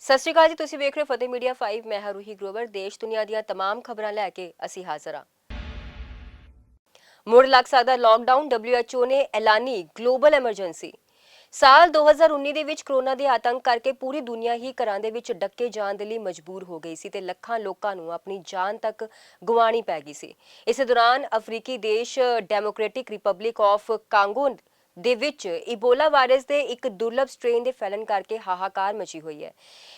ਸਤਿ ਸ਼੍ਰੀ ਅਕਾਲ ਜੀ। ਤੁਸੀਂ ਵੇਖ ਰਹੇ ਹੋ ਫਤਿਹ ਮੀਡੀਆ 5। ਮੈਂ ਹਾਂ ਰੂਹੀ ਗਰੋਵਰ। ਦੇਸ਼ ਦੁਨੀਆ ਦੀਆਂ तमाम ਖਬਰਾਂ ਲੈ ਕੇ ਅਸੀਂ ਹਾਜ਼ਰ ਹਾਂ। ਮੁੜ ਲੱਗ ਸਕਦਾ ਲਾਕਡਾਊਨ, WHO ਨੇ ਐਲਾਨੀ ਗਲੋਬਲ ਐਮਰਜੈਂਸੀ। ਸਾਲ 2019 ਦੇ ਵਿੱਚ ਕਰੋਨਾ ਦੇ ਆਤੰਕ ਕਰਕੇ ਪੂਰੀ ਦੁਨੀਆ ਹੀ ਘਰਾਂ ਦੇ ਵਿੱਚ ਡੱਕੇ ਜਾਣ ਦੇ ਲਈ ਮਜਬੂਰ ਹੋ ਗਈ ਸੀ ਤੇ ਲੱਖਾਂ ਲੋਕਾਂ ਨੂੰ ਆਪਣੀ ਜਾਨ ਤੱਕ ਗਵਾਉਣੀ ਪੈ ਗਈ ਸੀ। ਇਸੇ ਦੌਰਾਨ ਅਫਰੀਕੀ ਦੇਸ਼ ਡੈਮੋਕ੍ਰੈਟਿਕ ਰਿਪਬਲਿਕ ਆਫ ਕਾਂਗੋ ਦੇ ਵਿੱਚ ਇਬੋਲਾ ਵਾਇਰਸ ਦੇ ਇੱਕ ਦੁਰਲਭ ਸਟ੍ਰੇਨ ਦੇ ਫੈਲਣ ਕਰਕੇ ਹਾਹਾਕਾਰ ਮਚੀ ਹੋਈ ਹੈ।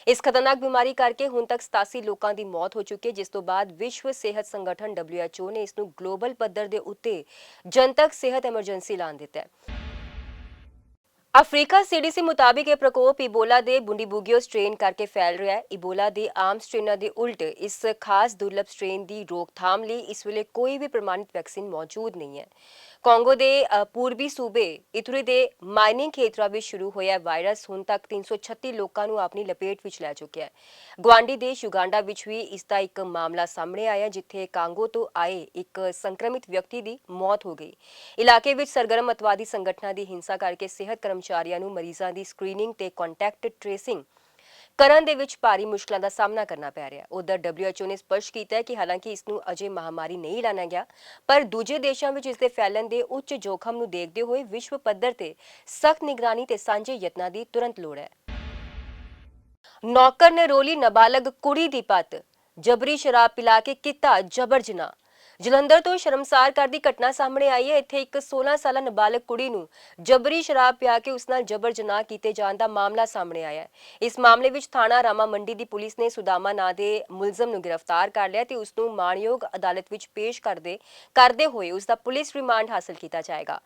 ਇਸ ਖਤਰਨਾਕ ਬਿਮਾਰੀ ਕਰਕੇ ਹੁਣ ਤੱਕ 87 ਲੋਕਾਂ ਦੀ ਮੌਤ ਹੋ ਚੁੱਕੀ ਹੈ, ਜਿਸ ਤੋਂ ਬਾਅਦ ਵਿਸ਼ਵ ਸਿਹਤ ਸੰਗਠਨ WHO ਨੇ ਇਸ ਨੂੰ ਗਲੋਬਲ ਪੱਧਰ ਦੇ ਉੱਤੇ ਜਨਤਕ ਸਿਹਤ ਐਮਰਜੈਂਸੀ ਐਲਾਨ ਦਿੱਤਾ ਹੈ। ਅਫਰੀਕਾ CDC ਮੁਤਾਬਿਕ ਇਹ ਪ੍ਰਕੋਪ ਇਬੋਲਾ ਦੇ ਬੁੰਡੀਬੂਗੀਓ ਸਟ੍ਰੇਨ ਕਰਕੇ ਫੈਲ ਰਿਹਾ ਹੈ। ਇਬੋਲਾ ਦੇ ਆਮ ਸਟ੍ਰੇਨਾਂ ਦੇ ਉਲਟ ਇਸ ਖਾਸ ਦੁਰਲਭ ਸਟ੍ਰੇਨ ਦੀ ਰੋਕਥਾਮ ਲਈ ਇਸ ਵੇਲੇ ਕੋਈ ਵੀ ਪ੍ਰਮਾਣਿਤ ਵੈਕਸੀਨ ਮੌਜੂਦ ਨਹੀਂ ਹੈ। ਕਾਂਗੋ ਦੇ ਪੂਰਬੀ ਸੂਬੇ ਇਥੁਰੀ ਦੇ ਮਾਈਨਿੰਗ ਖੇਤਰਾਂ ਵਿੱਚ ਸ਼ੁਰੂ ਹੋਇਆ ਵਾਇਰਸ ਹੁਣ ਤੱਕ 336 ਲੋਕਾਂ ਨੂੰ ਆਪਣੀ ਲਪੇਟ ਵਿੱਚ ਲੈ ਚੁੱਕਿਆ ਹੈ। ਗਵਾਂਢੀ ਦੇਸ਼ ਯੁਗਾਂਡਾ ਵਿੱਚ ਵੀ ਇਸ ਦਾ ਇੱਕ ਮਾਮਲਾ ਸਾਹਮਣੇ ਆਇਆ, ਜਿੱਥੇ ਕਾਂਗੋ ਤੋਂ ਆਏ ਇੱਕ ਸੰਕਰਮਿਤ ਵਿਅਕਤੀ ਦੀ ਮੌਤ ਹੋ ਗਈ। ਇਲਾਕੇ ਵਿੱਚ ਸਰਗਰਮ ਅਤਵਾਦੀ ਸੰਗਠਨਾਂ ਦੀ ਹਿੰਸਾ ਕਰਕੇ ਸਿਹਤ ਕਰਮਚਾਰੀਆਂ ਨੂੰ ਮਰੀਜ਼ਾਂ ਦੀ ਸਕਰੀਨਿੰਗ ਤੇ ਕੰਟੈਕਟ ਟ੍ਰੇਸਿੰਗ ਕਰਨ ਦੇ ਵਿੱਚ ਭਾਰੀ ਮੁਸ਼ਕਲਾਂ ਦਾ ਸਾਹਮਣਾ ਕਰਨਾ ਪੈ ਰਿਹਾ ਹੈ। ਉਧਰ WHO ਨੇ ਸਪਸ਼ਟ ਕੀਤਾ ਹੈ ਕਿ ਹਾਲਾਂਕਿ ਇਸ ਨੂੰ ਅਜੇ ਮਹਾਮਾਰੀ ਨਹੀਂ ਐਲਾਨਿਆ ਗਿਆ, ਪਰ ਦੂਜੇ ਦੇਸ਼ਾਂ ਵਿੱਚ ਇਸ ਦੇ ਫੈਲਣ ਦੇ ਉੱਚ ਜੋਖਮ ਨੂੰ ਦੇਖਦੇ ਹੋਏ ਵਿਸ਼ਵ ਪੱਧਰ ਤੇ ਸਖਤ ਨਿਗਰਾਨੀ ਤੇ ਸਾਂਝੇ ਯਤਨਾਂ ਦੀ ਤੁਰੰਤ ਲੋੜ ਹੈ। ਨੌਕਰ ਨੇ ਰੋਲੀ ਨਾਬਾਲਗ ਕੁੜੀ ਦੀ ਪੱਤ, ਜਬਰੀ ਸ਼ਰਾਬ ਪਿਲਾ ਕੇ ਕੀਤਾ ਜਬਰ ਜਨਾਹ। ਜਲੰਧਰ ਤੋਂ ਸ਼ਰਮਸਾਰ ਕਰ ਦੀ ਘਟਨਾ ਸਾਹਮਣੇ ਆਈ ਹੈ। ਇੱਥੇ ਇੱਕ 16 ਸਾਲਾ ਨਾਬਾਲਗ ਕੁੜੀ ਨੂੰ ਜਬਰੀ ਸ਼ਰਾਬ ਪਿਆ ਕੇ ਉਸ ਨਾਲ ਜਬਰ ਜਨਾਹ ਕੀਤੇ ਜਾਣ ਦਾ ਮਾਮਲਾ ਸਾਹਮਣੇ ਆਇਆ ਹੈ। ਇਸ ਮਾਮਲੇ ਵਿੱਚ ਥਾਣਾ ਰਾਮਾ ਮੰਡੀ ਦੀ ਪੁਲਿਸ ਨੇ ਸੁਦਾਮਾ ਨਾਂ ਦੇ ਮੁਲਜ਼ਮ ਨੂੰ ਗ੍ਰਿਫਤਾਰ ਕਰ ਲਿਆ ਤੇ ਉਸ ਨੂੰ ਮਾਣਯੋਗ ਅਦਾਲਤ ਵਿੱਚ ਪੇਸ਼ ਕਰਦੇ ਹੋਏ ਉਸ ਦਾ ਪੁਲਿਸ ਰਿਮਾਂਡ ਹਾਸਲ ਕੀਤਾ ਜਾਏਗਾ।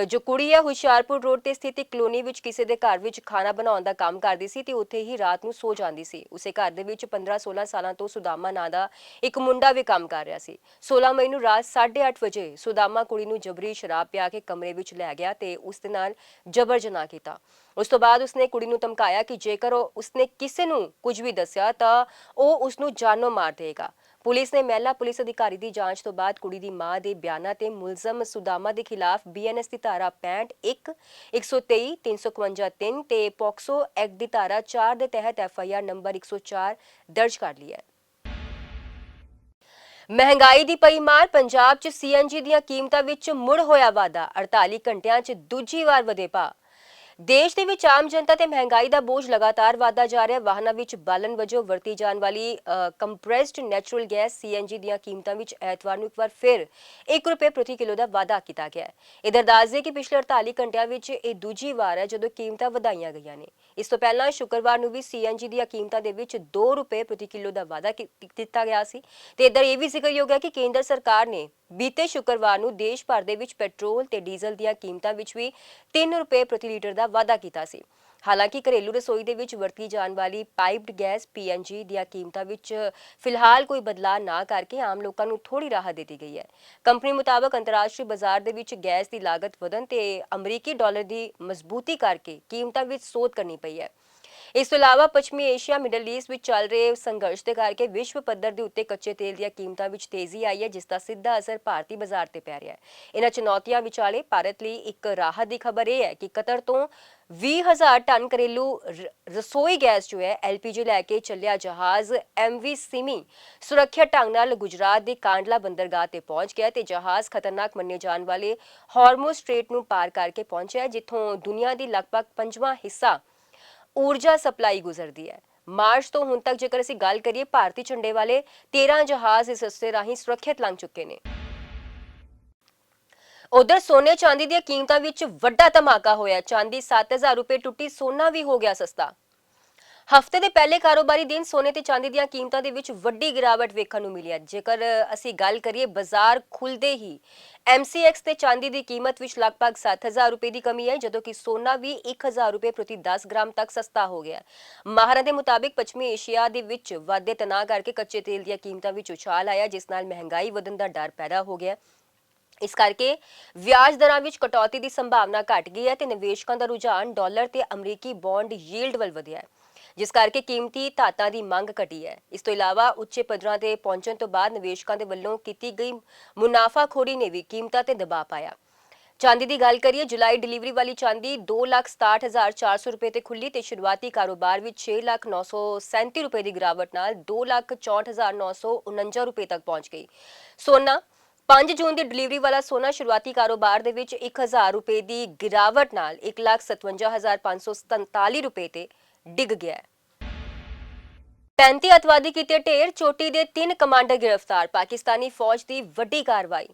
ਜੋ ਕੁੜੀ ਹੈ ਹੁਸ਼ਿਆਰਪੁਰ ਰੋਡ ਤੇ ਸਥਿਤ ਇੱਕ ਕਲੋਨੀ ਵਿੱਚ ਕਿਸੇ ਦੇ ਘਰ ਵਿੱਚ ਖਾਣਾ ਬਣਾਉਣ ਦਾ ਕੰਮ ਕਰਦੀ ਸੀ ਤੇ ਉੱਥੇ ਹੀ ਰਾਤ ਨੂੰ ਸੋ ਜਾਂਦੀ ਸੀ। ਉਸੇ ਘਰ ਦੇ ਵਿੱਚ 15-16 ਸਾਲਾਂ ਤੋਂ ਸੁਦਾਮਾ ਨਾਂ ਦਾ ਇੱਕ ਮੁੰਡਾ ਵੀ ਕੰਮ ਕਰ ਰਿਹਾ ਸੀ। 16 ਮਈ ਨੂੰ ਰਾਤ 8:30 ਵਜੇ ਸੁਦਾਮਾ ਕੁੜੀ ਨੂੰ ਜਬਰੀ ਸ਼ਰਾਬ ਪਿਆ ਕੇ ਕਮਰੇ ਵਿੱਚ ਲੈ ਗਿਆ ਤੇ ਉਸ ਦੇ ਨਾਲ ਜਬਰ ਜਨਾਹ ਕੀਤਾ। ਉਸ ਤੋਂ ਬਾਅਦ ਉਸਨੇ ਕੁੜੀ ਨੂੰ ਧਮਕਾਇਆ ਕਿ ਜੇਕਰ ਉਸਨੇ ਕਿਸੇ ਨੂੰ ਕੁਝ ਵੀ ਦੱਸਿਆ ਤਾਂ ਉਹ ਉਸ ਨੂੰ ਜਾਨੋਂ ਮਾਰ ਦੇਗਾ। ਪੁਲਿਸ ਨੇ ਮਹਿਲਾ ਪੁਲਿਸ ਅਧਿਕਾਰੀ ਦੀ ਜਾਂਚ ਤੋਂ ਬਾਅਦ ਕੁੜੀ ਦੀ ਮਾਂ ਦੇ ਬਿਆਨਾਂ ਤੇ ਮੁਲਜ਼ਮ ਸੁਦਾਮਾ ਦੇ ਖਿਲਾਫ BNS ਦੀ ਧਾਰਾ 65(1), 123, 351(3) ਤੇ ਪੋਕਸੋ ਐਕਟ ਦੀ ਧਾਰਾ 4 ਦੇ ਤਹਿਤ FIR ਨੰਬਰ 104 ਦਰਜ ਕਰ ਲਈ ਹੈ। ਮਹਿੰਗਾਈ ਦੀ ਪਈ ਮਾਰ, ਪੰਜਾਬ 'ਚ CNG ਦੀਆਂ ਕੀਮਤਾਂ ਵਿੱਚ ਮੁੜ ਹੋਇਆ ਵਾਧਾ, 48 ਘੰਟਿਆਂ 'ਚ ਦੂਜੀ ਵਾਰ ਵਧੇ ਭਾਅ। ਦੇਸ਼ ਦੇ ਵਿੱਚ ਆਮ ਜਨਤਾ ਤੇ ਮਹਿੰਗਾਈ ਦਾ ਬੋਝ ਲਗਾਤਾਰ ਵਧਦਾ ਜਾ ਰਿਹਾ ਹੈ। ਵਾਹਨਾਂ ਵਿੱਚ ਬਾਲਣ ਵਜੋਂ ਵਰਤੀ ਜਾਣ ਵਾਲੀ ਕੰਪਰੈਸਡ ਨੈਚੁਰਲ ਗੈਸ CNG ਦੀਆਂ ਕੀਮਤਾਂ ਵਿੱਚ ਐਤਵਾਰ ਨੂੰ ਇੱਕ ਵਾਰ ਫਿਰ ₹1 ਪ੍ਰਤੀ ਕਿਲੋ ਦਾ ਵਾਧਾ ਕੀਤਾ ਗਿਆ ਹੈ। ਇਧਰ ਦੱਸ ਦਈਏ ਕਿ ਪਿਛਲੇ 48 ਘੰਟਿਆਂ ਵਿੱਚ ਇਹ ਦੂਜੀ ਵਾਰ ਹੈ ਜਦੋਂ ਕੀਮਤਾਂ ਵਧਾਈਆਂ ਗਈਆਂ ਨੇ। ਇਸ ਤੋਂ ਪਹਿਲਾਂ ਸ਼ੁੱਕਰਵਾਰ ਨੂੰ ਵੀ CNG ਦੀਆਂ ਕੀਮਤਾਂ ਦੇ ਵਿੱਚ ₹2 ਪ੍ਰਤੀ ਕਿਲੋ ਦਾ ਵਾਧਾ ਕੀਤਾ ਗਿਆ ਸੀ ਤੇ ਇਧਰ ਇਹ ਵੀ ਜ਼ਿਕਰਯੋਗ ਹੈ ਕਿ ਕੇਂਦਰ ਸਰਕਾਰ ਨੇ ਬੀਤੇ ਸ਼ੁੱਕਰਵਾਰ ਨੂੰ ਦੇਸ਼ ਭਰ ਦੇ ਵਿੱਚ ਪੈਟਰੋਲ ਤੇ ਡੀਜ਼ਲ ਦੀਆਂ ਕੀਮਤਾਂ ਵਿੱਚ ਵੀ ₹3 ਪ੍ਰਤੀ ਲੀਟਰ ਦਾ ਵਾਧਾ ਕੀਤਾ ਸੀ। ਹਾਲਾਂਕਿ ਘਰੇਲੂ ਰਸੋਈ ਦੇ ਵਿੱਚ ਵਰਤੀ ਜਾਣ ਵਾਲੀ ਪਾਈਪਡ ਗੈਸ PNG ਦੀਆਂ ਕੀਮਤਾਂ ਵਿੱਚ ਫਿਲਹਾਲ ਕੋਈ ਬਦਲਾਅ ਨਾ ਕਰਕੇ ਆਮ ਲੋਕਾਂ ਨੂੰ ਥੋੜੀ ਰਾਹਤ ਦਿੱਤੀ ਗਈ ਹੈ। ਕੰਪਨੀ ਮੁਤਾਬਕ ਅੰਤਰਰਾਸ਼ਟਰੀ ਬਾਜ਼ਾਰ ਦੇ ਵਿੱਚ ਗੈਸ ਦੀ ਲਾਗਤ ਵਧਣ ਤੇ ਅਮਰੀਕੀ ਡਾਲਰ ਦੀ ਮਜ਼ਬੂਤੀ ਕਰਕੇ ਕੀਮਤਾਂ ਵਿੱਚ ਸੋਧ ਕਰਨੀ ਪਈ ਹੈ। ਇਸ ਤੋਂ ਇਲਾਵਾ ਪੱਛਮੀ ਏਸ਼ੀਆ ਮਿਡਲ ਈਸਟ ਵਿੱਚ ਚੱਲ ਰਹੇ ਸੰਘਰਸ਼ ਦੇ ਕਰਕੇ ਵਿਸ਼ਵ ਪੱਧਰ ਦੇ ਉੱਤੇ ਕੱਚੇ ਤੇਲ ਦੀਆਂ ਕੀਮਤਾਂ ਵਿੱਚ ਤੇਜ਼ੀ ਆਈ ਹੈ, ਜਿਸ ਦਾ ਸਿੱਧਾ ਅਸਰ ਭਾਰਤੀ ਬਾਜ਼ਾਰ ਤੇ ਪੈ ਰਿਹਾ ਹੈ। ਇਹਨਾਂ ਚੁਣੌਤੀਆਂ ਵਿਚਾਲੇ ਭਾਰਤ ਲਈ ਇੱਕ ਰਾਹਤ ਦੀ ਖਬਰ ਇਹ ਹੈ ਕਿ ਕਤਰ ਤੋਂ 20,000 ਟਨ ਘਰੇਲੂ ਰਸੋਈ ਗੈਸ ਜੋ ਹੈ LPG ਲੈ ਕੇ ਚੱਲਿਆ ਜਹਾਜ਼ MV ਸਿਮੀ ਸੁਰੱਖਿਅਤ ਢੰਗ ਨਾਲ ਗੁਜਰਾਤ ਦੇ ਕਾਂਡਲਾ ਬੰਦਰਗਾਹ ਤੇ ਪਹੁੰਚ ਗਿਆ ਤੇ ਜਹਾਜ਼ ਖਤਰਨਾਕ ਮੰਨੇ ਜਾਣ ਵਾਲੇ ਹਾਰਮੁਜ਼ ਸਟ੍ਰੇਟ ਨੂੰ ਪਾਰ ਕਰਕੇ ਪਹੁੰਚਿਆ, ਜਿੱਥੋਂ ਦੁਨੀਆ ਦੀ ਲਗਭਗ 5ਵਾਂ ਹਿੱਸਾ ਊਰਜਾ ਸਪਲਾਈ ਗੁਜ਼ਰਦੀ ਹੈ। ਮਾਰਚ ਤੋਂ ਹੁਣ ਤੱਕ ਜੇਕਰ ਅਸੀਂ ਗੱਲ ਕਰੀਏ, ਭਾਰਤੀ ਝੰਡੇ ਵਾਲੇ 13 ਜਹਾਜ਼ ਇਸ ਰਸਤੇ ਰਾਹੀਂ ਸੁਰੱਖਿਅਤ ਲੰਘ ਚੁੱਕੇ ਨੇ। ਉਧਰ ਸੋਨੇ ਚਾਂਦੀ ਦੀਆਂ ਕੀਮਤਾਂ ਵਿੱਚ ਵੱਡਾ ਧਮਾਕਾ ਹੋਇਆ। ਚਾਂਦੀ ₹7,000 ਟੁੱਟੀ, ਸੋਨਾ ਵੀ ਹੋ ਗਿਆ ਸਸਤਾ। ਹਫਤੇ ਦੇ ਪਹਿਲੇ ਕਾਰੋਬਾਰੀ ਦਿਨ ਸੋਨੇ ਤੇ ਚਾਂਦੀ ਦੀਆਂ ਕੀਮਤਾਂ ਦੇ ਵਿੱਚ ਵੱਡੀ ਗਿਰਾਵਟ ਵੇਖਣ ਨੂੰ ਮਿਲੀ ਹੈ। ਜੇਕਰ ਅਸੀਂ ਗੱਲ ਕਰੀਏ ਬਾਜ਼ਾਰ ਖੁੱਲਦੇ ਹੀ MCX ਤੇ ਚਾਂਦੀ ਦੀ ਕੀਮਤ ਵਿੱਚ ਲਗਭਗ ₹7,000 ਦੀ ਕਮੀ ਹੈ, ਜਦੋਂ ਕਿ ਸੋਨਾ ਵੀ ₹1,000 ਪ੍ਰਤੀ 10 ਗ੍ਰਾਮ ਤੱਕ ਸਸਤਾ ਹੋ ਗਿਆ। ਮਾਹਰਾਂ ਦੇ ਮੁਤਾਬਿਕ ਪੱਛਮੀ ਏਸ਼ੀਆ ਦੇ ਵਿੱਚ ਵਾਧੇ ਤਣਾਅ ਕਰਕੇ ਕੱਚੇ ਤੇਲ ਦੀਆਂ ਕੀਮਤਾਂ ਵਿੱਚ ਉਛਾਲ ਆਇਆ, ਜਿਸ ਨਾਲ ਮਹਿੰਗਾਈ ਵਧਣ ਦਾ ਡਰ ਪੈਦਾ ਹੋ ਗਿਆ। ਇਸ ਕਰਕੇ ਵਿਆਜ ਦਰਾਂ ਵਿੱਚ ਕਟੌਤੀ ਦੀ ਸੰਭਾਵਨਾ ਘਟ ਗਈ ਹੈ ਤੇ ਨਿਵੇਸ਼ਕਾਂ ਦਾ ਰੁਝਾਨ ਡਾਲਰ ਤੇ ਅਮਰੀਕੀ ਬੌਂਡ ਯੀਲਡ ਵੱਲ ਵਧਿਆ ਹੈ, ਜਿਸ ਕਰਕੇ ਕੀਮਤੀ ਧਾਤਾਂ ਦੀ ਮੰਗ ਘਟੀ ਹੈ। ਇਸ ਤੋਂ ਇਲਾਵਾ ਉੱਚੇ ਪੱਧਰਾਂ ਤੇ ਪਹੁੰਚਣ ਤੋਂ ਬਾਅਦ ਨਿਵੇਸ਼ਕਾਂ ਦੇ ਵੱਲੋਂ ਕੀਤੀ ਗਈ ਮੁਨਾਫਾਖੋਰੀ ਨੇ ਵੀ ਕੀਮਤਾਂ ਤੇ ਦਬਾਅ ਪਾਇਆ। ਚਾਂਦੀ ਦੀ ਗੱਲ ਕਰੀਏ, ਜੁਲਾਈ ਡਿਲੀਵਰੀ ਵਾਲੀ ਚਾਂਦੀ 2,67,400 ਰੁਪਏ ਤੇ ਖੁੱਲੀ ਤੇ ਸ਼ੁਰੂਆਤੀ ਕਾਰੋਬਾਰ ਵਿੱਚ 6,937 ਰੁਪਏ ਦੀ ਗਿਰਾਵਟ ਨਾਲ 2,64,949 ਰੁਪਏ ਤੱਕ ਪਹੁੰਚ ਗਈ। ਸੋਨਾ 5 ਜੂਨ ਦੀ ਡਿਲੀਵਰੀ ਵਾਲਾ ਸੋਨਾ ਸ਼ੁਰੂਆਤੀ ਕਾਰੋਬਾਰ ਦੇ ਵਿੱਚ 1,000 ਰੁਪਏ ਦੀ ਗਿਰਾਵਟ ਨਾਲ 1,57,547 ਰੁਪਏ ਤੇ ਡਿੱਗ ਗਿਆ ਹੈ। 35 ਅਤਵਾਦੀ ਕੀਤੇ ਢੇਰ, ਚੋਟੀ ਦੇ 3 ਕਮਾਂਡਰ ਗ੍ਰਿਫਤਾਰ। ਪਾਕਿਸਤਾਨੀ ਫੌਜ ਦੀ ਵੱਡੀ ਕਾਰਵਾਈ।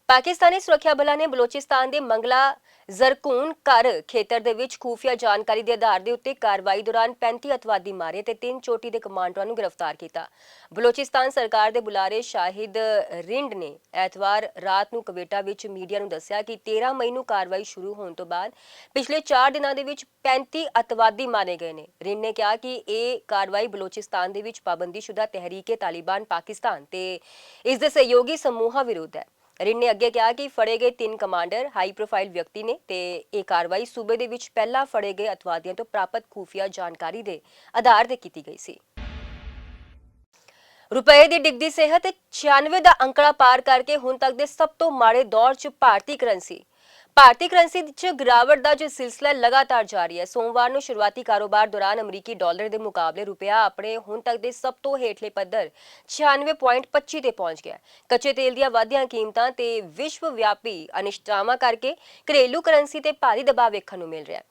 ਪਾਕਿਸਤਾਨੀ ਸੁਰੱਖਿਆ ਬਲਾਂ ਨੇ ਬਲੋਚਿਸਤਾਨ ਦੇ ਮੰਗਲਾ ਜ਼ਰਕੂਨ ਘਰ ਖੇਤਰ ਦੇ ਵਿੱਚ ਖੂਫੀਆ ਜਾਣਕਾਰੀ ਦੇ ਆਧਾਰ ਦੇ ਉੱਤੇ ਕਾਰਵਾਈ ਦੌਰਾਨ 35 ਅਤਵਾਦੀ ਮਾਰੇ ਤੇ 3 ਚੋਟੀ ਦੇ ਕਮਾਂਡਰਾਂ ਨੂੰ ਗ੍ਰਿਫਤਾਰ ਕੀਤਾ। ਬਲੋਚਿਸਤਾਨ ਸਰਕਾਰ ਦੇ ਬੁਲਾਰੇ ਸ਼ਾਹਿਦ ਰਿੰਡ ਨੇ ਐਤਵਾਰ ਰਾਤ ਨੂੰ ਕਵੇਟਾ ਵਿੱਚ ਮੀਡੀਆ ਨੂੰ ਦੱਸਿਆ ਕਿ 13 ਮਈ ਨੂੰ ਕਾਰਵਾਈ ਸ਼ੁਰੂ ਹੋਣ ਤੋਂ ਬਾਅਦ ਪਿਛਲੇ 4 ਦਿਨਾਂ ਦੇ ਵਿੱਚ 35 ਅਤਵਾਦੀ ਮਾਰੇ ਗਏ ਨੇ। ਰਿੰਡ ਨੇ ਕਿਹਾ ਕਿ ਇਹ ਕਾਰਵਾਈ ਬਲੋਚਿਸਤਾਨ ਦੇ ਵਿੱਚ ਪਾਬੰਦੀਸ਼ੁਦਾ ਤਹਿਰੀਕੇ ਤਾਲਿਬਾਨ ਪਾਕਿਸਤਾਨ ਤੇ ਇਸ ਦੇ ਸਹਿਯੋਗੀ ਸਮੂਹਾਂ ਵਿਰੁੱਧ ਹੈ। ਰਿੰਡ ਨੇ ਅੱਗੇ ਕਿਹਾ ਕਿ ਫੜੇ ਗਏ 3 ਕਮਾਂਡਰ ਹਾਈ ਪ੍ਰੋਫਾਈਲ ਵਿਅਕਤੀ ਨੇ ਤੇ ਇਹ ਕਾਰਵਾਈ ਸੂਬੇ ਦੇ ਵਿੱਚ ਪਹਿਲਾਂ ਫੜੇ ਗਏ ਅਤਵਾਦੀਆਂ ਤੋਂ ਪ੍ਰਾਪਤ ਖੂਫੀਆ ਜਾਣਕਾਰੀ ਦੇ ਆਧਾਰ ਤੇ ਕੀਤੀ ਗਈ ਸੀ। ਰੁਪਏ ਦੀ ਡਿੱਗਦੀ ਸਿਹਤ, 96 ਦਾ ਅੰਕੜਾ ਪਾਰ ਕਰਕੇ ਹੁਣ ਤੱਕ ਦੇ ਸਭ ਤੋਂ ਮਾੜੇ ਦੌਰ 'ਚ ਭਾਰਤੀ ਕਰੰਸੀ 'ਚ ਗਿਰਾਵਟ ਦਾ ਜੋ ਸਿਲਸਿਲਾ ਲਗਾਤਾਰ ਜਾਰੀ ਹੈ। ਸੋਮਵਾਰ ਨੂੰ ਸ਼ੁਰੂਆਤੀ ਕਾਰੋਬਾਰ ਦੌਰਾਨ ਅਮਰੀਕੀ ਡਾਲਰ ਦੇ ਮੁਕਾਬਲੇ ਰੁਪਇਆ ਆਪਣੇ ਹੁਣ ਤੱਕ ਦੇ ਸਭ ਤੋਂ ਹੇਠਲੇ ਪੱਧਰ 96.25 ਤੇ ਪਹੁੰਚ ਗਿਆ। ਕੱਚੇ ਤੇਲ ਦੀਆਂ ਵਧੀਆਂ ਕੀਮਤਾਂ ਤੇ ਵਿਸ਼ਵ ਵਿਆਪੀ ਅਨਿਸ਼ਚਿਤਤਾਵਾਂ ਕਰਕੇ ਘਰੇਲੂ ਕਰੰਸੀ ਤੇ ਭਾਰੀ ਦਬਾਅ ਵੇਖਣ ਨੂੰ ਮਿਲ ਰਿਹਾ ਹੈ।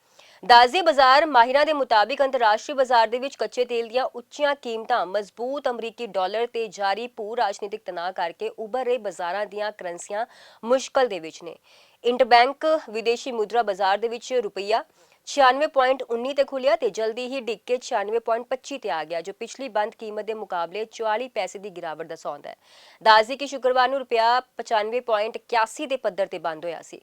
ਦਾਜ਼ੀ ਬਾਜ਼ਾਰ ਮਾਹਿਰਾਂ ਦੇ ਮੁਤਾਬਿਕ ਅੰਤਰਰਾਸ਼ਟਰੀ ਬਾਜ਼ਾਰ ਦੇ ਵਿੱਚ ਕੱਚੇ ਤੇਲ ਦੀਆਂ ਉੱਚੀਆਂ ਕੀਮਤਾਂ, ਮਜ਼ਬੂਤ ਅਮਰੀਕੀ ਡਾਲਰ ਤੇ ਜਾਰੀ ਭੂ ਰਾਜਨੀਤਿਕ ਤਣਾਅ ਕਰਕੇ ਉੱਭਰ ਰਹੇ ਬਾਜ਼ਾਰਾਂ ਦੀਆਂ ਕਰੰਸੀਆਂ ਮੁਸ਼ਕਲ ਦੇ ਵਿੱਚ ਨੇ। ਇੰਟਰਬੈਂਕ ਵਿਦੇਸ਼ੀ ਮੁਦਰਾ ਬਾਜ਼ਾਰ ਦੇ ਵਿੱਚ ਰੁਪਈਆ 96.19 ਤੇ ਖੁੱਲਿਆ ਤੇ ਜਲਦੀ ਹੀ ਡਿੱਗ ਕੇ 96.25 ਤੇ ਆ ਗਿਆ, ਜੋ ਪਿਛਲੀ ਬੰਦ ਕੀਮਤ ਦੇ ਮੁਕਾਬਲੇ 44 ਪੈਸੇ ਦੀ ਗਿਰਾਵਟ ਦਰਸਾਉਂਦਾ ਹੈ। ਦਾਜ਼ੀ ਕਿ ਸ਼ੁੱਕਰਵਾਰ ਨੂੰ ਰੁਪਇਆ 95.81 ਦੇ ਪੱਧਰ ਤੇ ਬੰਦ ਹੋਇਆ ਸੀ।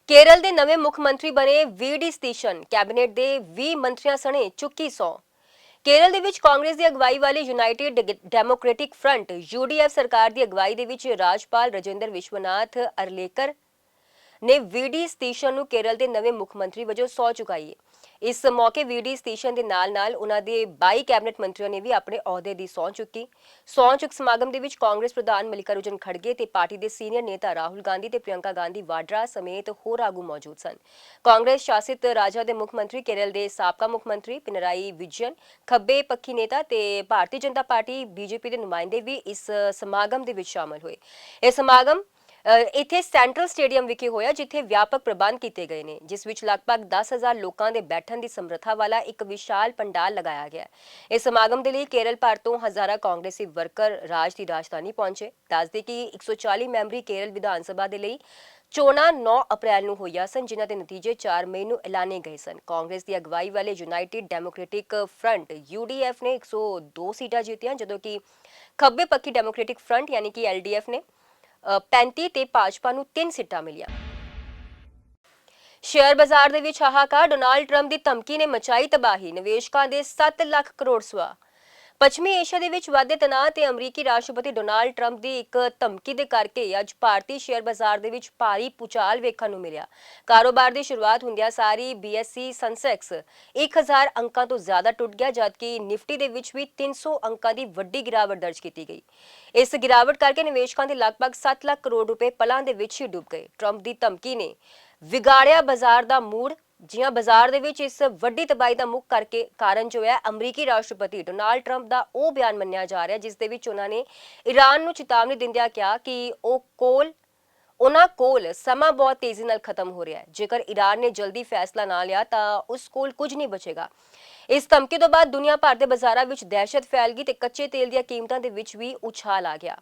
ਕੇਰਲ ਦੇ ਨਵੇਂ ਮੁੱਖ ਮੰਤਰੀ ਬਣੇ ਵੀਡੀ ਸਤੀਸ਼ਨ, ਕੈਬਨਿਟ ਦੇ 20 ਮੰਤਰੀਆਂ ਸਣੇ ਚੁੱਕੀ ਸਹੁੰ। ਕੇਰਲ ਦੇ ਵਿੱਚ ਕਾਂਗਰਸ ਦੀ ਅਗਵਾਈ ਵਾਲੀ ਯੂਨਾਈਟਿਡ ਡੈਮੋਕ੍ਰੈਟਿਕ ਫਰੰਟ (ਯੂਡੀਐਫ) ਸਰਕਾਰ ਦੀ ਅਗਵਾਈ ਦੇ ਵਿੱਚ ਰਾਜਪਾਲ ਰਾਜਿੰਦਰ ਵਿਸ਼ਵਨਾਥ ਅਰਲੇਕਰ ਨੇ ਵੀਡੀ ਸਤੀਸ਼ਨ ਨੂੰ ਕੇਰਲ ਦੇ ਨਵੇਂ ਮੁੱਖ ਮੰਤਰੀ ਵਜੋਂ ਸਹੁੰ ਚੁਕਾਈ ਹੈ। ਇਸ ਮੌਕੇ ਵੀਡੀ ਸਤੀਸ਼ਨ ਦੇ ਨਾਲ-ਨਾਲ ਉਹਨਾਂ ਦੇ 22 ਕੈਬਨਿਟ ਮੰਤਰੀਆਂ ਨੇ ਵੀ ਆਪਣੇ ਅਹੁਦੇ ਦੀ ਸਹੁੰ ਚੁੱਕੀ। ਸਹੁੰ ਚੁੱਕ ਸਮਾਗਮ ਦੇ ਵਿੱਚ ਕਾਂਗਰਸ ਪ੍ਰਧਾਨ ਮਲਿਕਾਰਜੁਨ ਖੜਗੇ ਤੇ ਪਾਰਟੀ ਦੇ ਸੀਨੀਅਰ ਨੇਤਾ ਰਾਹੁਲ ਗਾਂਧੀ ਤੇ ਪ੍ਰਿਯੰਕਾ ਗਾਂਧੀ ਵਾਡਰਾ ਸਮੇਤ ਹੋਰ ਆਗੂ ਮੌਜੂਦ ਸਨ। ਕਾਂਗਰਸ ਸ਼ਾਸਿਤ ਰਾਜਾਂ ਦੇ ਮੁੱਖ ਮੰਤਰੀ, ਕੇਰਲ ਦੇ ਸਾਬਕਾ ਮੁੱਖ ਮੰਤਰੀ ਪਿਨਰਾਈ ਵਿਜਯਨ, ਖੱਬੇ ਪੱਖੀ ਨੇਤਾ ਤੇ ਭਾਰਤੀ ਜਨਤਾ ਪਾਰਟੀ (ਬੀਜੇਪੀ) ਦੇ ਨੁਮਾਇੰਦੇ ਵੀ ਇਸ ਸਮਾਗਮ ਦੇ ਵਿੱਚ ਸ਼ਾਮਲ ਹੋਏ। ਇਹ ਸਮਾਗਮ ਇੱਥੇ ਸੈਂਟਰਲ ਸਟੇਡੀਅਮ ਵਿਖੇ ਹੋਇਆ, ਜਿੱਥੇ ਵਿਆਪਕ ਪ੍ਰਬੰਧ ਕੀਤੇ ਗਏ ਨੇ, ਜਿਸ ਵਿੱਚ ਲਗਭਗ 10,000 ਲੋਕਾਂ ਦੇ ਬੈਠਣ ਦੀ ਸਮਰੱਥਾ ਵਾਲਾ ਇੱਕ ਵਿਸ਼ਾਲ ਪੰਡਾਲ ਲਗਾਇਆ ਗਿਆ। ਇਸ ਸਮਾਗਮ ਦੇ ਲਈ ਕੇਰਲ ਭਰ ਤੋਂ ਹਜ਼ਾਰਾਂ ਕਾਂਗਰਸੀ ਵਰਕਰ ਰਾਜ ਦੀ ਰਾਜਧਾਨੀ ਪਹੁੰਚੇ। ਦੱਸਦੇ ਕਿ 140 ਮੈਂਬਰੀ ਕੇਰਲ ਵਿਧਾਨ ਸਭਾ ਦੇ ਲਈ ਚੋਣਾਂ 9 ਅਪ੍ਰੈਲ ਨੂੰ ਹੋਈਆਂ ਸਨ, ਜਿਨ੍ਹਾਂ ਦੇ ਨਤੀਜੇ 4 ਮਈ ਨੂੰ ਐਲਾਨੇ ਗਏ ਸਨ। ਕਾਂਗਰਸ ਦੀ ਅਗਵਾਈ ਵਾਲੇ ਯੂਨਾਈਟਿਡ ਡੈਮੋਕ੍ਰੈਟਿਕ ਫਰੰਟ (ਯੂਡੀਐਫ) ਨੇ 102 ਸੀਟਾਂ ਜਿੱਤੀਆਂ, ਜਦੋਂ ਕਿ ਖੱਬੇ ਪੱਖੀ ਡੈਮੋਕ੍ਰੈਟਿਕ ਫਰੰਟ ਯਾਨੀ ਕਿ ਐਲਡੀਐਫ ਨੇ 35 ਤੇ ਭਾਜਪਾ ਨੂੰ 3 ਸੀਟਾਂ ਮਿਲੀਆਂ। ਸ਼ੇਅਰ ਬਾਜ਼ਾਰ ਦੇ ਵਿੱਚ ਹਾਹਾਕਾਰ, ਡੋਨਾਲਡ ਟਰੰਪ ਦੀ ਧਮਕੀ ਨੇ ਮਚਾਈ ਤਬਾਹੀ, ਨਿਵੇਸ਼ਕਾਂ ਦੇ 7 ਲੱਖ ਕਰੋੜ ਸੁਆਹ। ਪੱਛਮੀ ਏਸ਼ੀਆ ਦੇ ਵਿੱਚ ਵਾਧੇ ਤਣਾਅ ਤੇ ਅਮਰੀਕੀ ਰਾਸ਼ਟਰਪਤੀ ਡੋਨਾਲਡ ਟਰੰਪ ਦੀ ਇੱਕ ਧਮਕੀ ਦੇ ਕਰਕੇ ਅੱਜ ਭਾਰਤੀ ਸ਼ੇਅਰ ਬਾਜ਼ਾਰ ਦੇ ਵਿੱਚ ਭਾਰੀ ਭੂਚਾਲ ਵੇਖਣ ਨੂੰ ਮਿਲਿਆ। ਕਾਰੋਬਾਰ ਦੀ ਸ਼ੁਰੂਆਤ ਹੁੰਦਿਆਂ ਸਾਰੀ ਬੀਐਸਈ ਸੈਂਸੈਕਸ 1000 ਅੰਕਾਂ ਤੋਂ ਜ਼ਿਆਦਾ ਟੁੱਟ ਗਿਆ, ਜਦਕਿ ਨਿਫਟੀ ਦੇ ਵਿੱਚ ਵੀ 300 ਅੰਕਾਂ ਦੀ ਵੱਡੀ ਗਿਰਾਵਟ ਦਰਜ ਕੀਤੀ ਗਈ। ਇਸ ਗਿਰਾਵਟ ਕਰਕੇ ਨਿਵੇਸ਼ਕਾਂ ਦੇ ਲਗਭਗ 7 ਲੱਖ ਕਰੋੜ ਰੁਪਏ ਪਲਾਂ ਦੇ ਵਿੱਚ ਹੀ ਡੁੱਬ ਗਏ। ਟਰੰਪ ਦੀ ਧਮਕੀ ਨੇ ਵਿਗਾੜਿਆ ਬਾਜ਼ਾਰ ਦਾ ਮੂਡ। ਜਿਹਾਂ ਬਾਜ਼ਾਰ ਦੇ ਵਿੱਚ ਇਸ ਵੱਡੀ ਤਬਾਹੀ ਦਾ ਮੁੱਖ ਕਾਰਨ ਜੋ ਹੈ ਅਮਰੀਕੀ ਰਾਸ਼ਟਰਪਤੀ ਡੋਨਾਲਡ ਟਰੰਪ ਦਾ ਉਹ ਬਿਆਨ ਮੰਨਿਆ ਜਾ ਰਿਹਾ, ਜਿਸ ਦੇ ਵਿੱਚ ਉਹਨਾਂ ਨੇ ਈਰਾਨ ਨੂੰ ਚੇਤਾਵਨੀ ਦਿੰਦਿਆਂ ਕਿਹਾ ਕਿ ਉਹਨਾਂ ਕੋਲ ਸਮਾਂ ਬਹੁਤ ਤੇਜ਼ੀ ਨਾਲ ਖਤਮ ਹੋ ਰਿਹਾ ਹੈ। ਜੇਕਰ ਈਰਾਨ ਨੇ ਜਲਦੀ ਫੈਸਲਾ ਨਾ ਲਿਆ ਤਾਂ ਉਸ ਕੋਲ ਕੁਝ ਨਹੀਂ ਬਚੇਗਾ। ਇਸ ਧਮਕੀ ਤੋਂ ਬਾਅਦ ਦੁਨੀਆ ਭਰ ਦੇ ਬਾਜ਼ਾਰਾਂ ਵਿੱਚ ਦਹਿਸ਼ਤ ਫੈਲ ਗਈ ਤੇ ਕੱਚੇ ਤੇਲ ਦੀਆਂ ਕੀਮਤਾਂ ਦੇ ਵਿੱਚ ਵੀ ਉਛਾਲ ਆ ਗਿਆ।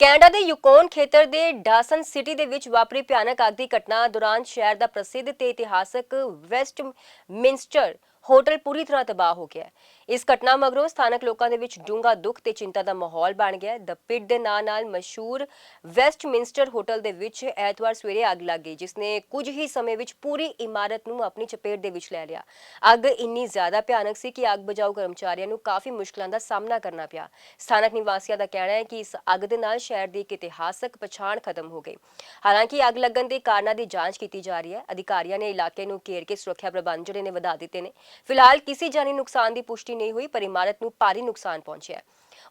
ਕੈਨੇਡਾ ਦੇ ਯੂਕੋਨ ਖੇਤਰ ਦੇ ਡਾਸਨ ਸਿਟੀ ਦੇ ਵਿੱਚ ਵਾਪਰੀ ਭਿਆਨਕ ਅੱਗ ਦੀ ਘਟਨਾ ਦੌਰਾਨ ਸ਼ਹਿਰ ਦਾ ਪ੍ਰਸਿੱਧ ਤੇ ਇਤਿਹਾਸਕ ਵੈਸਟਮਿੰਸਟਰ ਹੋਟਲ ਪੂਰੀ ਤਰ੍ਹਾਂ ਤਬਾਹ ਹੋ ਗਿਆ। ਇਸ ਘਟਨਾ ਮਗਰੋਂ ਸਥਾਨਕ ਲੋਕਾਂ ਦੇ ਵਿੱਚ ਡੂੰਘਾ ਦੁੱਖ ਤੇ ਚਿੰਤਾ ਦਾ ਮਾਹੌਲ ਬਣ ਗਿਆ। ਦ ਪਿਟ ਦੇ ਨਾਂ ਨਾਲ ਮਸ਼ਹੂਰ ਵੈਸਟਮਿੰਸਟਰ ਹੋਟਲ ਦੇ ਵਿੱਚ ਐਤਵਾਰ ਸਵੇਰੇ ਅੱਗ ਲੱਗ ਗਈ, ਜਿਸ ਨੇ ਕੁਝ ਹੀ ਸਮੇਂ ਵਿੱਚ ਪੂਰੀ ਇਮਾਰਤ ਨੂੰ ਆਪਣੀ ਚਪੇਟ ਦੇ ਵਿੱਚ ਲੈ ਲਿਆ। ਅੱਗ ਇੰਨੀ ਜ਼ਿਆਦਾ ਭਿਆਨਕ ਸੀ ਕਿ ਅੱਗ ਬੁਝਾਊ ਕਰਮਚਾਰੀਆਂ ਨੂੰ ਕਾਫੀ ਮੁਸ਼ਕਲਾਂ ਦਾ ਸਾਹਮਣਾ ਕਰਨਾ ਪਿਆ। ਸਥਾਨਕ ਨਿਵਾਸੀਆਂ ਦਾ ਕਹਿਣਾ ਹੈ ਕਿ ਇਸ ਅੱਗ ਦੇ ਨਾਲ ਸ਼ਹਿਰ ਦੀ ਇੱਕ ਇਤਿਹਾਸਕ ਪਛਾਣ ਖਤਮ ਹੋ ਗਈ। ਹਾਲਾਂਕਿ ਅੱਗ ਲੱਗਣ ਦੇ ਕਾਰਨਾਂ ਦੀ ਜਾਂਚ ਕੀਤੀ ਜਾ ਰਹੀ ਹੈ। ਅਧਿਕਾਰੀਆਂ ਨੇ ਇਲਾਕੇ ਨੂੰ ਘੇਰ ਕੇ ਸੁਰੱਖਿਆ ਪ੍ਰਬੰਧ ਜਿਹੜੇ ਨੇ ਵਧਾ ਦਿੱਤੇ ਨੇ। ਫਿਲਹਾਲ ਕਿਸੇ ਜਾਨੀ ਨੁਕਸਾਨ ਦੀ ਪੁਸ਼ਟੀ ਨਹੀਂ ਹੋਈ, ਪਰ ਇਮਾਰਤ ਨੂੰ ਭਾਰੀ ਨੁਕਸਾਨ ਪਹੁੰਚਿਆ ਹੈ।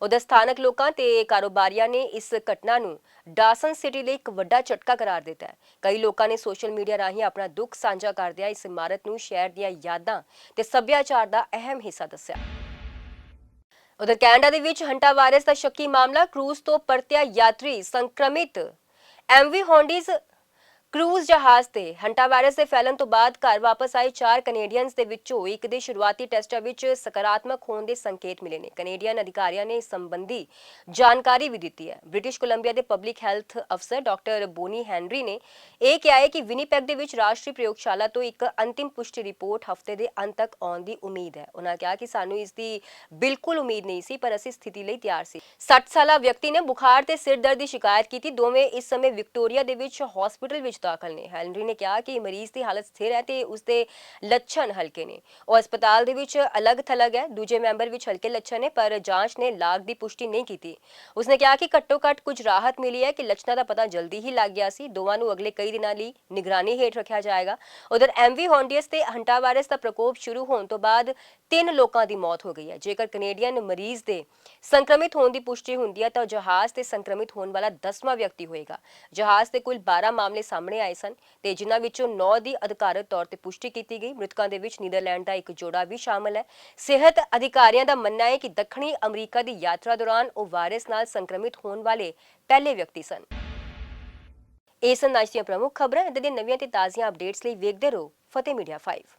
ਉਧਰ ਸਥਾਨਕ ਲੋਕਾਂ ਤੇ ਕਾਰੋਬਾਰੀਆਂ ਨੇ ਇਸ ਘਟਨਾ ਨੂੰ ਡਾਸਨ ਸਿਟੀ ਲਈ ਇੱਕ ਵੱਡਾ ਝਟਕਾ ਕਰਾਰ ਦਿੱਤਾ ਹੈ। ਕਈ ਲੋਕਾਂ ਨੇ ਸੋਸ਼ਲ ਮੀਡੀਆ ਰਾਹੀਂ ਆਪਣਾ ਦੁੱਖ ਸਾਂਝਾ ਕਰਦਿਆਂ ਇਸ ਇਮਾਰਤ ਨੂੰ ਸ਼ਹਿਰ ਦੀਆਂ ਯਾਦਾਂ ਤੇ ਸੱਭਿਆਚਾਰ ਦਾ ਅਹਿਮ ਹਿੱਸਾ ਦੱਸਿਆ। ਉਧਰ ਕੈਨੇਡਾ ਦੇ ਵਿੱਚ ਹੰਟਾ ਵਾਇਰਸ ਦਾ ਸ਼ੱਕੀ ਮਾਮਲਾ, ਕਰੂਜ਼ ਤੋਂ ਪਰਤਿਆ ਯਾਤਰੀ ਸੰਕਰਮਿਤ। ਐਮਵੀ ਹੌਂਡੀਜ਼ ਕਰੂਜ਼ ਜਹਾਜ਼ ਤੇ ਹੰਟਾ ਵਾਇਰਸ ਦੇ ਫੈਲਣ ਤੋਂ ਬਾਅਦ ਘਰ ਵਾਪਸ ਆਏ 4 ਕੈਨੇਡੀਅਨਸ ਦੇ ਵਿੱਚੋਂ ਇੱਕ ਦੇ ਸ਼ੁਰੂਆਤੀ ਟੈਸਟਾਂ ਵਿੱਚ ਸਕਾਰਾਤਮਕ ਹੋਣ ਦੇ ਸੰਕੇਤ ਮਿਲੇ ਨੇ। ਕੈਨੇਡੀਅਨ ਅਧਿਕਾਰੀਆਂ ਨੇ ਇਸ ਸੰਬੰਧੀ ਜਾਣਕਾਰੀ ਵੀ ਦਿੱਤੀ ਹੈ। ਬ੍ਰਿਟਿਸ਼ ਕੋਲੰਬੀਆ ਦੇ ਪਬਲਿਕ ਹੈਲਥ ਅਫਸਰ ਡਾਕਟਰ ਬੋਨੀ ਹੈਨਰੀ ਨੇ ਇਹ ਕਿਹਾ ਹੈ ਕਿ ਵਿਨੀਪੈਗ ਦੇ ਵਿੱਚ ਰਾਸ਼ਟਰੀ ਪ੍ਰਯੋਗਸ਼ਾਲਾ ਤੋਂ ਇੱਕ ਅੰਤਿਮ ਪੁਸ਼ਟੀ ਰਿਪੋਰਟ ਹਫ਼ਤੇ ਦੇ ਅੰਤ ਤੱਕ ਆਉਣ ਦੀ ਉਮੀਦ ਹੈ। ਉਹਨਾਂ ਕਿਹਾ ਕਿ ਸਾਨੂੰ ਇਸ ਦੀ ਬਿਲਕੁਲ ਉਮੀਦ ਨਹੀਂ ਸੀ, ਪਰ ਅਸੀਂ ਸਥਿਤੀ ਲਈ ਤਿਆਰ ਸੀ। 60 ਸਾਲਾ ਵਿਅਕਤੀ ਨੇ ਬੁਖਾਰ ਤੇ ਸਿਰ ਦਰਦ ਦੀ ਸ਼ਿਕਾਇਤ ਕੀਤੀ। ਦੋਵੇਂ ਇਸ ਸਮੇਂ ਵਿਕਟੋਰੀਆ ਦੇ ਵਿੱਚ ਹਸਪੀਟਲ ਵਿੱਚ ਦਾਖਲ ਨੇ। ਹੈਨਰੀ ਨੇ ਕਿਹਾ ਕਿ ਮਰੀਜ਼ ਦੀ ਹਾਲਤ ਸਥਿਰ ਹੈ ਤੇ ਉਸਦੇ ਲੱਛਣ ਹਲਕੇ ਨੇ। ਉਹ ਹਸਪਤਾਲ ਦੇ ਵਿੱਚ ਅਲੱਗ-ਥਲੱਗ ਹੈ। ਦੂਜੇ ਮੈਂਬਰ ਵਿੱਚ ਹਲਕੇ ਲੱਛਣ ਨੇ, ਪਰ ਜਾਂਚ ਨੇ ਲਾਗ ਦੀ ਪੁਸ਼ਟੀ ਨਹੀਂ ਕੀਤੀ। ਉਸਨੇ ਕਿਹਾ ਕਿ ਘੱਟੋ-ਘੱਟ ਕੁਝ ਰਾਹਤ ਮਿਲੀ ਹੈ ਕਿ ਲੱਛਣਾਂ ਦਾ ਪਤਾ ਜਲਦੀ ਹੀ ਲੱਗ ਗਿਆ ਸੀ। ਦੋਵਾਂ ਨੂੰ ਅਗਲੇ ਕਈ ਦਿਨਾਂ ਲਈ ਨਿਗਰਾਨੀ ਹੇਠ ਰੱਖਿਆ ਜਾਏਗਾ। ਉਧਰ ਐਮਵੀ ਹੌਂਡੀਅਸ ਤੇ ਹੰਟਾ ਵਾਇਰਸ ਦਾ ਪ੍ਰਕੋਪ ਸ਼ੁਰੂ ਹੋਣ ਤੋਂ ਬਾਅਦ 3 ਲੋਕਾਂ ਦੀ ਮੌਤ ਹੋ ਗਈ ਹੈ। ਜੇਕਰ ਕੈਨੇਡੀਅਨ ਮਰੀਜ਼ ਦੇ ਸੰਕਰਮਿਤ ਹੋਣ ਦੀ ਪੁਸ਼ਟੀ ਹੁੰਦੀ ਹੈ ਤਾਂ ਜਹਾਜ਼ ਤੇ ਸੰਕਰਮਿਤ ਹੋਣ ਵਾਲਾ 10ਵਾਂ ਵਿਅਕਤੀ ਹੋਏਗਾ। ਜਹਾਜ਼ ਤੇ ਕੁੱਲ 12 ਮਾਮਲੇ ਸਾਹਮਣੇ ਆਏ ਸਨ ਤੇ ਜਿਨ੍ਹਾਂ ਵਿੱਚੋਂ 9 ਦੀ ਅਧਿਕਾਰਤ ਤੌਰ ਤੇ ਪੁਸ਼ਟੀ ਕੀਤੀ ਗਈ। ਮ੍ਰਿਤਕਾਂ ਦੇ ਵਿੱਚ ਨੀਦਰਲੈਂਡ ਦਾ ਇੱਕ ਜੋੜਾ ਵੀ ਸ਼ਾਮਲ ਹੈ। ਸਿਹਤ ਅਧਿਕਾਰੀਆਂ ਦਾ ਮੰਨਣਾ ਹੈ ਕਿ ਦੱਖਣੀ ਅਮਰੀਕਾ ਦੀ ਯਾਤਰਾ ਦੌਰਾਨ ਉਹ ਵਾਇਰਸ ਨਾਲ ਸੰਕਰਮਿਤ ਹੋਣ ਵਾਲੇ ਪਹਿਲੇ ਵਿਅਕਤੀ ਸਨ। ਇਹ ਸਨ ਅੱਜ ਦੀਆਂ ਪ੍ਰਮੁੱਖ ਖਬਰਾਂ। ਇੱਦਾਂ ਦੀਆਂ ਨਵੀਆਂ ਤੇ ਤਾਜ਼ੀਆਂ ਅਪਡੇਟਸ ਲਈ ਵੇਖਦੇ ਰਹੋ ਫਤਿਹ ਮੀਡੀਆ 5।